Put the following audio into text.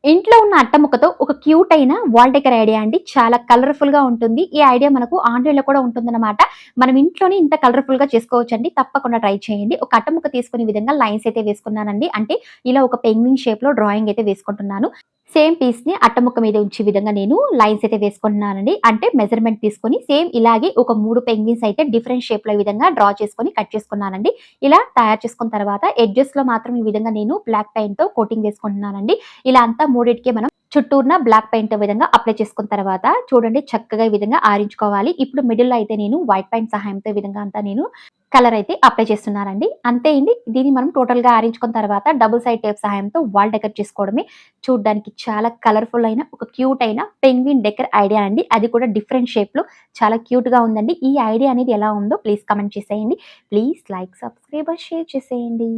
ఇంట్లో ఉన్న అట్టముక్కతో ఒక క్యూట్ అయిన వాల్ డెకర్ ఐడియా అండి. చాలా కలర్‌ఫుల్‌గా ఉంటుంది. ఈ ఐడియా మనకు ఆన్‌లైన్‌లో కూడా ఉంటుందన్నమాట. మనం ఇంట్లోనే ఇంత కలర్‌ఫుల్‌గా చేసుకోవచ్చండి. తప్పకుండా ట్రై చేయండి. ఒక అట్టముక్క తీసుకునే విధంగా లైన్స్ అయితే వేసుకున్నానండి. అంటే ఇలా ఒక పెంగ్విన్ షేప్‌లో డ్రాయింగ్ అయితే వేసుకుంటున్నాను. సేమ్ పీస్‌ని అట్టముక్క మీద ఉంచే విధంగా నేను లైన్స్ అయితే వేసుకుంటున్నానండి. అంటే మెజర్‌మెంట్ తీసుకొని సేమ్ ఇలాగే ఒక 3 పెంగ్విన్స్ అయితే డిఫరెంట్ షేప్‌లో ఈ విధంగా డ్రా చేసుకొని కట్ చేసుకున్నానండి. ఇలా తయారు చేసుకున్న తర్వాత ఎడ్జెస్‌లో మాత్రం ఈ విధంగా నేను బ్లాక్ పెయింట్‌తో కోటింగ్ వేసుకుంటున్నానండి. ఇలా అంతా మూడిటికి మనం చుట్టూరున బ్లాక్ పెయింట్ విధంగా అప్లై చేసుకున్న తర్వాత చూడండి చక్కగా ఈ విధంగా ఆరించుకోవాలి. ఇప్పుడు మిడిల్‌లో అయితే నేను వైట్ పెయింట్ సహాయంతో ఈ విధంగా అంతా నేను కలర్ అయితే అప్లై చేస్తున్నానండి. అంతే అండి. దీన్ని మనం టోటల్‌గా ఆరించుకున్న తర్వాత డబుల్ సైడ్ టేప్ సహాయంతో వాల్ డెకర్ చేసుకోవడమే. చూడ్డానికి చాలా కలర్‌ఫుల్ అయిన ఒక క్యూట్ అయిన పెంగ్విన్ డెకర్ ఐడియా అండి. అది కూడా డిఫరెంట్ షేప్‌లో చాలా క్యూట్‌గా ఉందండి. ఈ ఐడియా అనేది ఎలా ఉందో ప్లీజ్ కామెంట్ చేసేయండి. ప్లీజ్ లైక్, సబ్స్క్రైబ్, షేర్ చేసేయండి.